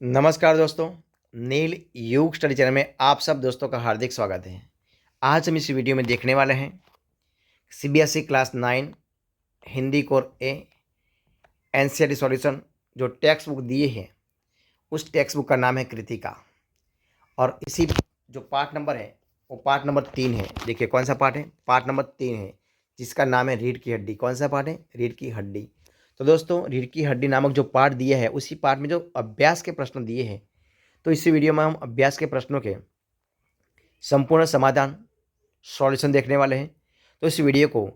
नमस्कार दोस्तों, नील युग स्टडी चैनल में आप सब दोस्तों का हार्दिक स्वागत है। आज हम इस वीडियो में देखने वाले हैं सीबीएसई क्लास 9 हिंदी कोर ए एनसीईआरटी सॉल्यूशन। जो टेक्स्ट बुक दिए हैं उस टेक्स्ट बुक का नाम है कृतिका, और इसी जो पार्ट नंबर है वो पार्ट नंबर 3 है। देखिए कौन सा पार्ट है, पार्ट नंबर 3 है, जिसका नाम है रीढ़ की हड्डी। कौन सा पार्ट है, रीढ़ की हड्डी। तो दोस्तों, रीढ़ की हड्डी नामक जो पार्ट दिया है उसी पार्ट में जो अभ्यास के प्रश्न दिए हैं, तो इसी वीडियो में हम अभ्यास के प्रश्नों के संपूर्ण समाधान सॉल्यूशन देखने वाले हैं। तो इस वीडियो को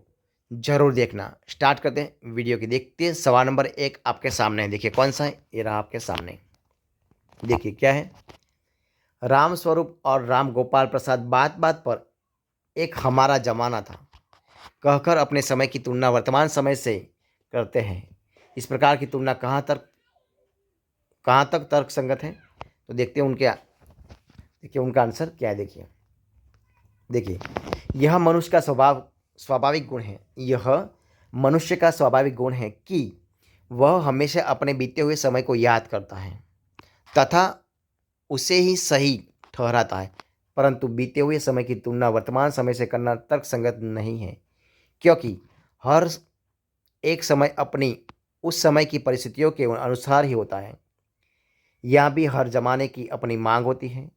जरूर देखना। स्टार्ट करते हैं वीडियो की। देखते हैं सवाल नंबर 1 आपके सामने है। देखिए कौन सा है, ये रहा आपके सामने। देखिए क्या है, राम स्वरूप और राम गोपाल प्रसाद बात बात पर एक हमारा जमाना था कहकर अपने समय की तुलना वर्तमान समय से करते हैं। इस प्रकार की तुलना कहाँ तक तर्क संगत है। तो देखते हैं देखिए उनका आंसर क्या है। देखिए यह मनुष्य का स्वाभाविक गुण है। यह मनुष्य का स्वाभाविक गुण है कि वह हमेशा अपने बीते हुए समय को याद करता है तथा उसे ही सही ठहराता है, परंतु बीते हुए समय की तुलना वर्तमान समय से करना तर्कसंगत नहीं है, क्योंकि हर एक समय अपनी उस समय की परिस्थितियों के अनुसार ही होता है। यहाँ भी हर जमाने की अपनी मांग होती है।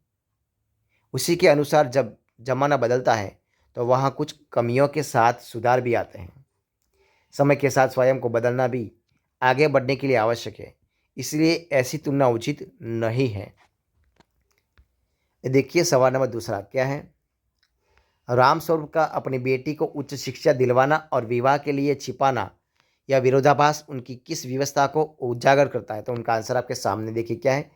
उसी के अनुसार जब जमाना बदलता है तो वहाँ कुछ कमियों के साथ सुधार भी आते हैं। समय के साथ स्वयं को बदलना भी आगे बढ़ने के लिए आवश्यक है, इसलिए ऐसी तुलना उचित नहीं है। देखिए सवाल नंबर 2 क्या है, रामस्वरूप का अपनी बेटी को उच्च शिक्षा दिलवाना और विवाह के लिए छिपाना या विरोधाभास उनकी किस व्यवस्था को उजागर करता है। तो उनका आंसर आपके सामने देखिए क्या है।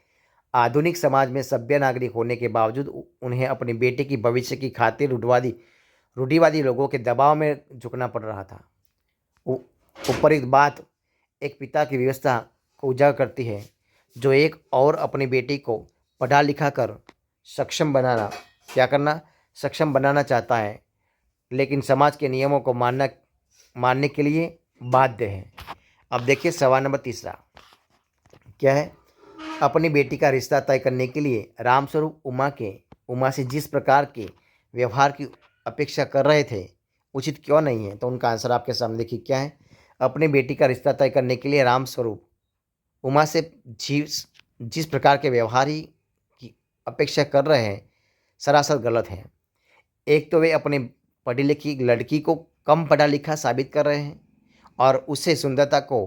आधुनिक समाज में सभ्य नागरिक होने के बावजूद उन्हें अपनी बेटे की भविष्य की खातिर रूढ़िवादी लोगों के दबाव में झुकना पड़ रहा था। ऊपरी बात एक पिता की व्यवस्था को उजागर करती है, जो एक और अपनी बेटी को पढ़ा लिखा कर सक्षम बनाना चाहता है, लेकिन समाज के नियमों को मानने के लिए बाध्य है। अब देखिए सवाल नंबर 3 क्या है, अपनी बेटी का रिश्ता तय करने के लिए रामस्वरूप उमा से जिस प्रकार के व्यवहार की अपेक्षा कर रहे थे उचित क्यों नहीं है। तो उनका आंसर आपके सामने देखिए क्या है। अपनी बेटी का रिश्ता तय करने के लिए रामस्वरूप उमा से जिस प्रकार के व्यवहार की अपेक्षा कर रहे हैं सरासर गलत है। एक तो वे अपनी पढ़ी लिखी लड़की को कम पढ़ा लिखा साबित कर रहे हैं और उससे सुंदरता को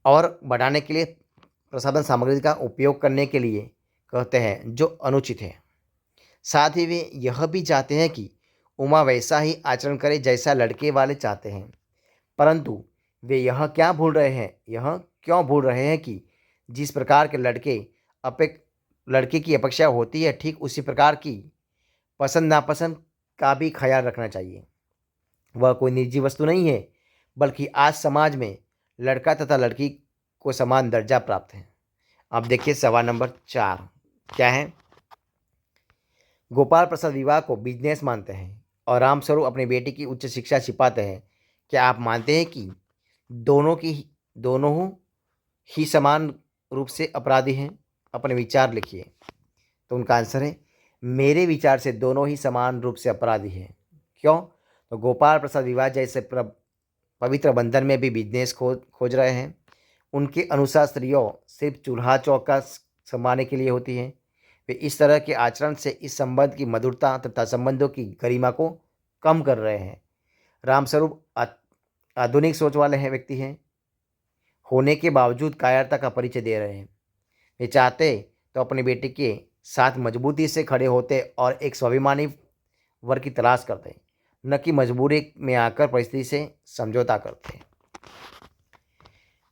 और बढ़ाने के लिए प्रसाधन सामग्री का उपयोग करने के लिए कहते हैं, जो अनुचित है। साथ ही वे यह भी चाहते हैं कि उमा वैसा ही आचरण करे जैसा लड़के वाले चाहते हैं, परंतु वे यह क्यों भूल रहे हैं कि जिस प्रकार के लड़के की अपेक्षा होती है, ठीक उसी प्रकार की पसंद नापसंद का भी ख्याल रखना चाहिए। वह कोई निजी वस्तु नहीं है, बल्कि आज समाज में लड़का तथा लड़की को समान दर्जा प्राप्त है। अब देखिए सवाल नंबर 4 क्या है, गोपाल प्रसाद विवाह को बिजनेस मानते हैं और रामस्वरूप अपनी बेटी की उच्च शिक्षा छिपाते हैं। क्या आप मानते हैं कि दोनों ही समान रूप से अपराधी हैं? अपने विचार लिखिए। तो उनका आंसर है, मेरे विचार से दोनों ही समान रूप से अपराधी हैं। क्यों? तो गोपाल प्रसाद विवाह जैसे पवित्र बंधन में भी बिजनेस खोज रहे हैं। उनके अनुसार स्त्रियों सिर्फ चूल्हा चौका संभालने के लिए होती हैं। वे इस तरह के आचरण से इस संबंध की मधुरता तथा संबंधों की गरिमा को कम कर रहे हैं। रामस्वरूप आधुनिक सोच वाले व्यक्ति हैं, होने के बावजूद कायरता का परिचय दे रहे हैं। वे चाहते तो अपनी बेटी के साथ मजबूती से खड़े होते और एक स्वाभिमानी वर की तलाश करते, न कि मजबूरी में आकर परिस्थिति से समझौता करते।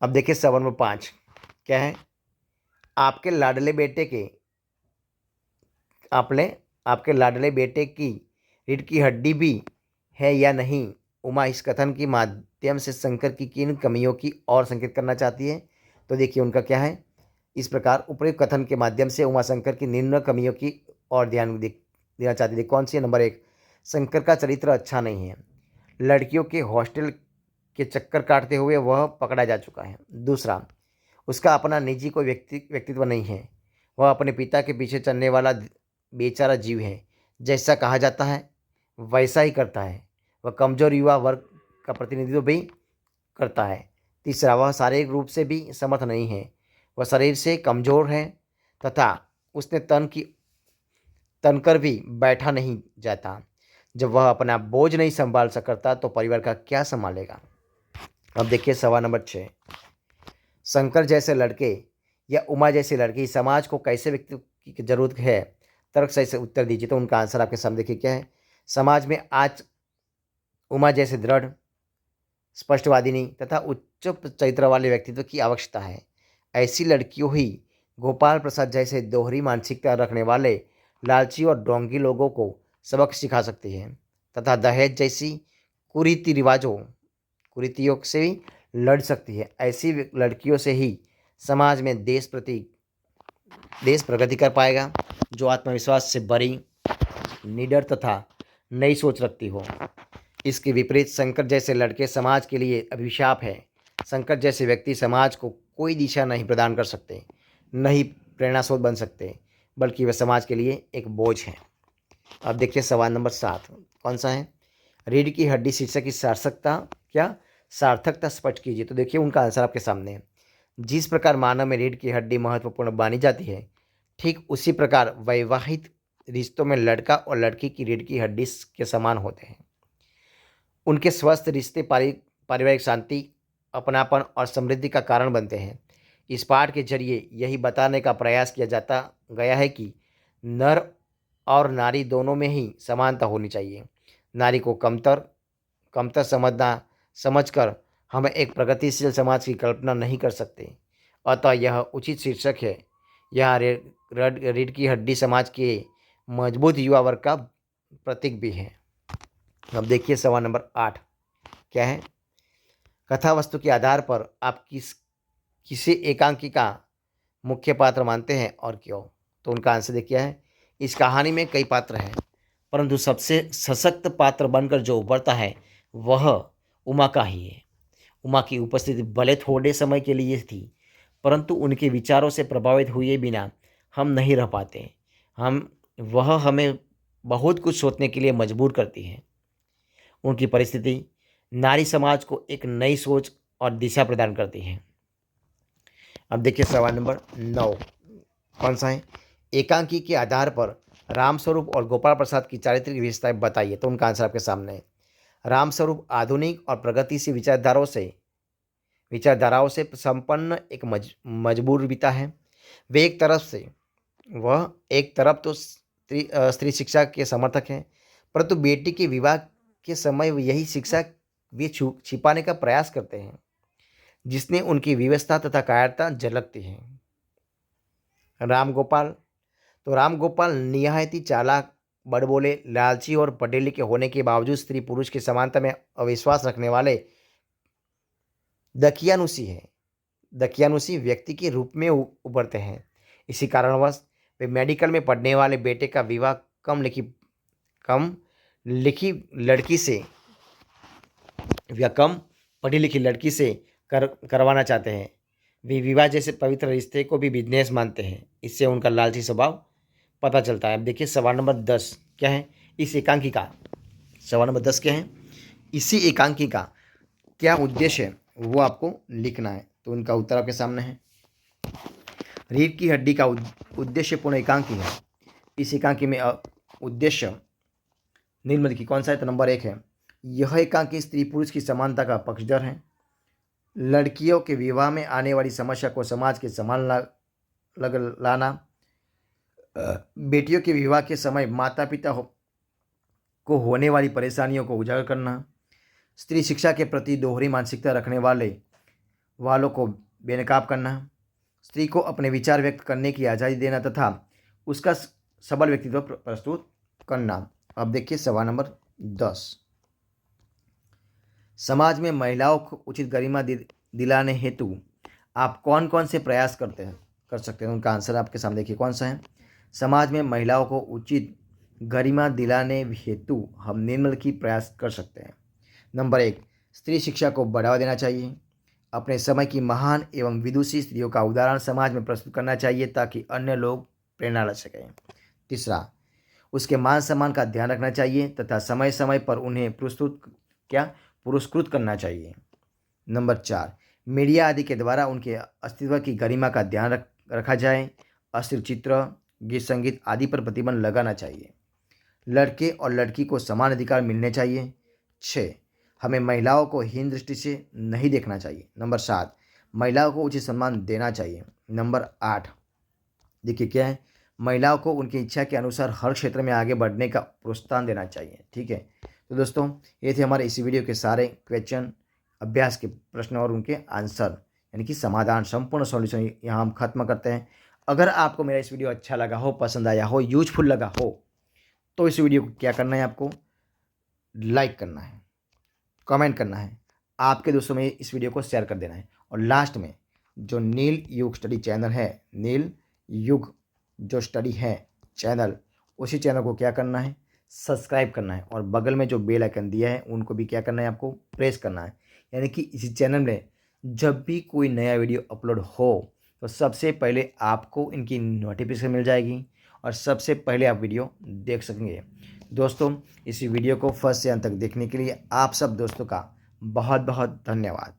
अब देखिए सवाल नंबर 5 क्या है, आपके लाडले बेटे की रीढ़ की हड्डी भी है या नहीं। उमा इस कथन के माध्यम से शंकर की किन कमियों की ओर संकेत करना चाहती है। तो देखिए उनका क्या है, इस प्रकार उपयुक्त कथन के माध्यम से उमा शंकर की निम्न कमियों की ओर ध्यान देना चाहती है। कौन सी है? नंबर 1, शंकर का चरित्र अच्छा नहीं है। लड़कियों के हॉस्टल के चक्कर काटते हुए वह पकड़ा जा चुका है। दूसरा, उसका अपना निजी कोई व्यक्तित्व नहीं है। वह अपने पिता के पीछे चलने वाला बेचारा जीव है। जैसा कहा जाता है वैसा ही करता है। वह कमज़ोर युवा वर्ग का प्रतिनिधित्व भी करता है। तीसरा, वह शारीरिक रूप से भी समर्थ नहीं है। वह शरीर से कमज़ोर है तथा उसने तनकर भी बैठा नहीं जाता। जब वह अपना बोझ नहीं संभाल सकता तो परिवार का क्या संभालेगा। अब देखिए सवाल नंबर 6। शंकर जैसे लड़के या उमा जैसे लड़की समाज को कैसे व्यक्ति की जरूरत है, तर्क सही से उत्तर दीजिए। तो उनका आंसर आपके सामने देखिए क्या है। समाज में आज उमा जैसे दृढ़, स्पष्टवादिनी तथा उच्च चरित्र वाले व्यक्तित्व की आवश्यकता है। ऐसी लड़कियों ही गोपाल प्रसाद जैसे दोहरी मानसिकता रखने वाले लालची और डोंगी लोगों को सबक सिखा सकती है तथा दहेज जैसी कुरीतियों से भी लड़ सकती है। ऐसी लड़कियों से ही समाज में देश प्रगति कर पाएगा, जो आत्मविश्वास से भरी, निडर तथा नई सोच रखती हो। इसके विपरीत शंकर जैसे लड़के समाज के लिए अभिशाप है। शंकर जैसे व्यक्ति समाज को कोई दिशा नहीं प्रदान कर सकते, नहीं प्रेरणा स्रोत बन सकते, बल्कि वे समाज के लिए एक बोझ हैं। अब देखिए सवाल नंबर 7 कौन सा है। रीढ़ की हड्डी शीर्षक की सार्थकता स्पष्ट कीजिए। तो देखिए उनका आंसर आपके सामने है। जिस प्रकार मानव में रीढ़ की हड्डी महत्वपूर्ण मानी जाती है, ठीक उसी प्रकार वैवाहिक रिश्तों में लड़का और लड़की की रीढ़ की हड्डी के समान होते हैं। उनके स्वस्थ रिश्ते पारिवारिक शांति, अपनापन और समृद्धि का कारण बनते हैं। इस पाठ के जरिए यही बताने का प्रयास किया जाता गया है कि नर और नारी दोनों में ही समानता होनी चाहिए। नारी को कमतर समझकर हम एक प्रगतिशील समाज की कल्पना नहीं कर सकते। अतः यह उचित शीर्षक है। यह रीढ़ की हड्डी समाज के मजबूत युवा वर्ग का प्रतीक भी है। अब देखिए सवाल नंबर 8 क्या है। कथा वस्तु के आधार पर आप किसी एकांकी का मुख्य पात्र मानते हैं और क्यों। तो उनका आंसर देखिए है। इस कहानी में कई पात्र हैं, परंतु सबसे सशक्त पात्र बनकर जो उभरता है वह उमा का ही है। उमा की उपस्थिति भले थोड़े समय के लिए थी, परंतु उनके विचारों से प्रभावित हुए बिना हम नहीं रह पाते। वह हमें बहुत कुछ सोचने के लिए मजबूर करती है। उनकी परिस्थिति नारी समाज को एक नई सोच और दिशा प्रदान करती है। अब देखिए सवाल नंबर 9 कौन सा है। एकांकी के आधार पर रामस्वरूप और गोपाल प्रसाद की चारित्रिक विशेषताएं बताइए। तो उनका आंसर आपके सामने है। रामस्वरूप आधुनिक और प्रगतिशील विचारधाराओं से संपन्न एक मजबूर पिता है। वह एक तरफ तो स्त्री शिक्षा के समर्थक हैं, परंतु बेटी के विवाह के समय यही शिक्षा वे छिपाने का प्रयास करते हैं, जिसने उनकी व्यवस्था तथा कायरता झलकती है। रामगोपाल निहायती चालाक, बड़बोले, लालची और पढ़े लिखे होने के बावजूद स्त्री पुरुष की समानता में अविश्वास रखने वाले दकियानुसी व्यक्ति के रूप में उभरते हैं। इसी कारणवश वे मेडिकल में पढ़ने वाले बेटे का विवाह कम पढ़ी लिखी लड़की से करवाना चाहते हैं। वे विवाह जैसे पवित्र रिश्ते को भी बिजनेस मानते हैं। इससे उनका लालची स्वभाव पता चलता है। अब देखिए सवाल नंबर 10 क्या है। सवाल नंबर 10 क्या है। इसी एकांकी का क्या उद्देश्य है वो आपको लिखना है। तो उनका उत्तर आपके सामने है। रीढ़ की हड्डी का उद्देश्यपूर्ण एकांकी है। इस एकांकी में उद्देश्य निम्नलिखित कौन सा है। तो नंबर 1 है, यह एकांकी स्त्री पुरुष की समानता का पक्षधर है। लड़कियों के विवाह में आने वाली समस्या को समाज के लाना। बेटियों के विवाह के समय माता पिता को होने वाली परेशानियों को उजागर करना। स्त्री शिक्षा के प्रति दोहरी मानसिकता रखने वालों को बेनकाब करना। स्त्री को अपने विचार व्यक्त करने की आज़ादी देना तथा उसका सबल व्यक्तित्व प्रस्तुत करना। अब देखिए सवाल नंबर 10। समाज में महिलाओं को उचित गरिमा दिलाने हेतु आप कौन कौन से प्रयास कर सकते हैं। उनका आंसर आपके सामने देखिए कौन सा है। समाज में महिलाओं को उचित गरिमा दिलाने हेतु हम निम्नलिखित प्रयास कर सकते हैं। नंबर 1, स्त्री शिक्षा को बढ़ावा देना चाहिए। अपने समय की महान एवं विदुषी स्त्रियों का उदाहरण समाज में प्रस्तुत करना चाहिए ताकि अन्य लोग प्रेरणा ले सकें। तीसरा, उसके मान सम्मान का ध्यान रखना चाहिए तथा समय समय पर उन्हें पुरस्कृत करना चाहिए। नंबर 4, मीडिया आदि के द्वारा उनके अस्तित्व की गरिमा का ध्यान रखा जाए। अश्लील चित्र, गीत संगीत आदि पर प्रतिबंध लगाना चाहिए। लड़के और लड़की को समान अधिकार मिलने चाहिए। 6, हमें महिलाओं को हीन दृष्टि से नहीं देखना चाहिए। नंबर 7, महिलाओं को उचित सम्मान देना चाहिए। नंबर 8, देखिए क्या है, महिलाओं को उनकी इच्छा के अनुसार हर क्षेत्र में आगे बढ़ने का प्रोत्साहन देना चाहिए। ठीक है, तो दोस्तों ये थे हमारे इसी वीडियो के सारे क्वेश्चन, अभ्यास के प्रश्न और उनके आंसर यानी कि समाधान, संपूर्ण सॉल्यूशन यहाँ हम खत्म करते हैं। अगर आपको मेरा इस वीडियो अच्छा लगा हो, पसंद आया हो, यूजफुल लगा हो, तो इस वीडियो को क्या करना है, आपको लाइक करना है, कमेंट करना है, आपके दोस्तों में इस वीडियो को शेयर कर देना है, और लास्ट में जो नील युग स्टडी चैनल है, नील युग जो स्टडी है चैनल, उसी चैनल को क्या करना है, सब्सक्राइब करना है, और बगल में जो बेल आइकन दिया है उनको भी क्या करना है, आपको प्रेस करना है। यानी कि इसी चैनल में जब भी कोई नया वीडियो अपलोड हो तो सबसे पहले आपको इनकी नोटिफिकेशन मिल जाएगी और सबसे पहले आप वीडियो देख सकेंगे। दोस्तों इस वीडियो को फर्स्ट से अंत तक देखने के लिए आप सब दोस्तों का बहुत बहुत धन्यवाद।